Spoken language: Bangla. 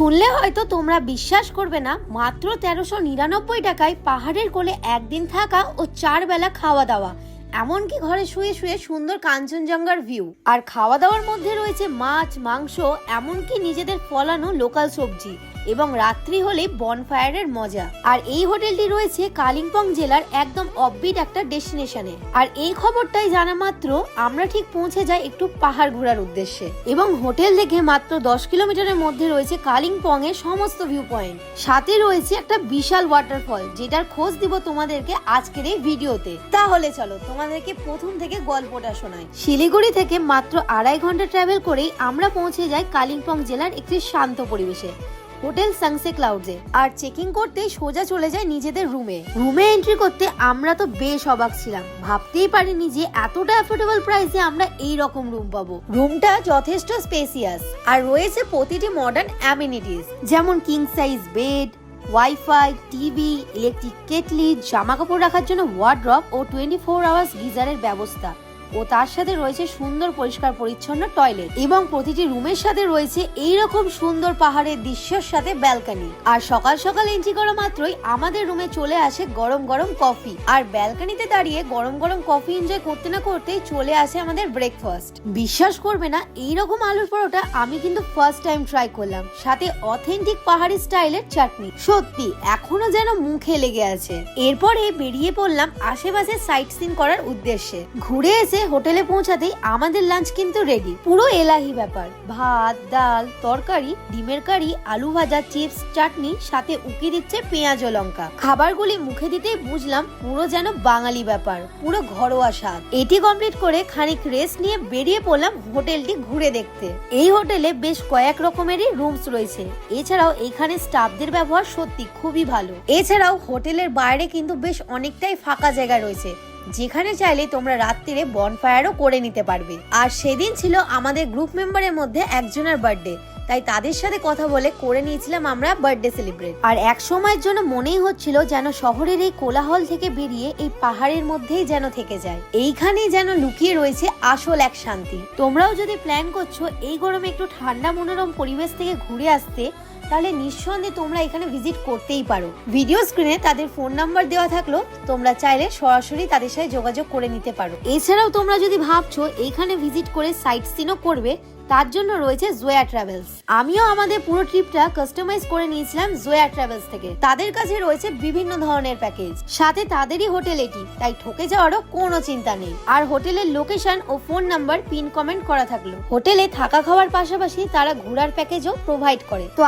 শুনলে হয়তো তোমরা বিশ্বাস করবে না, মাত্র 1399 টাকায় পাহাড়ের কোলে একদিন থাকা ও 4 বেলা খাওয়া দাওয়া, এমনকি ঘরে শুয়ে শুয়ে সুন্দর কাঞ্চনজঙ্ঘার ভিউ। আর খাওয়া দাওয়ার মধ্যে রয়েছে মাছ, মাংস, এমনকি নিজেদের ফলানো লোকাল সবজি, এবং রাত্রি হলে বনফায়ারের মজা। আর এই হোটেলটি রয়েছে কালিম্পং জেলার একদম অফবিট একটা ডেস্টিনেশনে। আর এই খবরটাই জানা মাত্র আমরা ঠিক পৌঁছে যাই একটু পাহাড় ঘোরার উদ্দেশ্যে, এবং হোটেল থেকে মাত্র 10 কিলোমিটারের মধ্যে রয়েছে কালিম্পং এর সমস্ত ভিউ পয়েন্ট। সাথে রয়েছে একটা বিশাল ওয়াটারফল, যেটার খোঁজ দিব তোমাদেরকে আজকের এই ভিডিওতে। তাহলে চলো তোমাদেরকে প্রথম থেকে গল্পটা শোনাই। শিলিগুড়ি থেকে মাত্র 2.5 ঘন্টা ট্রাভেল করেই আমরা পৌঁছে যাই কালিম্পং জেলার একটি শান্ত পরিবেশে, হোটেল সানসেট ক্লাউডসে। আর চেকিং করতেই সোজা চলে যায় নিজেদের রুমে এন্ট্রি করতে আমরা তো বেশ অবাক ছিলাম, ভাবতেই পারিনি যে এতটা অ্যাফোর্ডেবল প্রাইসে আমরা এই রকম রুম পাবো। রুমটা যথেষ্ট স্পেসিয়াস আর রয়েছে প্রতিটি মডার্ন অ্যামিনিটিস, যেমন king size bed, wifi, TV, electric kettle, জামা কাপড় রাখার জন্য ওয়ার্ড্রপ ও 24 আওয়ার্স গিজারের ব্যবস্থা, ও তার সাথে রয়েছে সুন্দর পরিষ্কার পরিচ্ছন্ন টয়লেট, এবং প্রতিটি রুমের সাথে রয়েছে এইরকম সুন্দর পাহাড়ের দৃশ্যের সাথে ব্যালকনি। আর সকাল সকাল এন্ট্রি করা মাত্রই আমাদের রুমে চলে আসে গরম গরম কফি, আর ব্যালকনিতে দাঁড়িয়ে গরম গরম কফি এনজয় করতে না করতেই চলে আসে আমাদের ব্রেকফাস্ট। বিশ্বাস করবে না, এইরকম আলুর পরোটা আমি কিন্তু ফার্স্ট টাইম ট্রাই করলাম, সাথে অথেন্টিক পাহাড়ি স্টাইলের চাটনি। সত্যি এখনো যেন মুখে লেগে আছে। এরপরে বেরিয়ে পড়লাম আশেপাশে সাইট সিন করার উদ্দেশ্যে। ঘুরে এসে হোটেলে পৌঁছাতেই আমাদের লাঞ্চ কিন্তু রেডি। পুরো এলাহি ব্যাপার, ভাত, ডাল, তরকারি, ডিমের কারি, আলু ভাজা, চিপস, চাটনি, সাথে উকি দিচ্ছে পেঁয়াজ ও লঙ্কা। খাবারগুলি মুখে দিতেই বুঝলাম পুরো যেন বাঙালি ব্যাপার, পুরো ঘরোয়া স্বাদ। এটি কমপ্লিট করে খানিক রেস্ট নিয়ে বেরিয়ে পড়লাম হোটেলটি ঘুরে দেখতে। এই হোটেলে বেশ কয়েক রকমেরই রুমস রয়েছে। এছাড়াও এখানে স্টাফদের ব্যবহার সত্যি খুবই ভালো। এছাড়াও হোটেলের বাইরে কিন্তু বেশ অনেকটাই ফাঁকা জায়গা রয়েছে, যেখানে চাইলে তোমরা রাত্রিরে বনফায়ারও করে নিতে পারবে। আর সেদিন ছিল আমাদের গ্রুপ মেম্বারের মধ্যে একজনের বার্থডে, তাই তাদের সাথে কথা বলে করে নিয়েছিলাম আমরা বার্থডে সেলিব্রেট। আর এক সময়ের জন্য মনেই হচ্ছিল যেন শহরের এই কোলাহল থেকে বেরিয়ে এই পাহাড়ের মধ্যেই যেন থেকে যায়। এইখানেই যেন লুকিয়ে রয়েছে আসল এক শান্তি। তোমরাও যদি প্ল্যান করছো এই গরমে একটু ঠান্ডা মনোরম পরিবেশ থেকে ঘুরে আসতে, তাহলে নিঃসন্দেহে তোমরা এখানে ভিজিট করতেই পারো। ভিডিও স্ক্রিনে তাদের ফোন নাম্বার দেওয়া থাকলো, তোমরা চাইলে সরাসরি তাদের সাথে যোগাযোগ করে নিতে পারো। এছাড়াও তোমরা যদি ভাবছো এইখানে ভিজিট করে সাইট সিনও করবে, তার জন্য রয়েছে জোয়া ট্রাভেলস। আমিও আমাদের পুরো ট্রিপটা কাস্টমাইজ করে নিয়েছিলাম জোয়া ট্রাভেলস থেকে। তাদের কাছে রয়েছে বিভিন্ন ধরনের প্যাকেজ, সাথে তাদেরই হোটেল এটি, তাই ঠকে যাওয়ারও কোনো চিন্তা নেই। আর হোটেলের লোকেশন ও ফোন নাম্বার পিন কমেন্ট করা থাকলো। হোটেলে থাকা খাওয়ার পাশাপাশি তারা ঘোরার প্যাকেজও প্রোভাইড করে। তো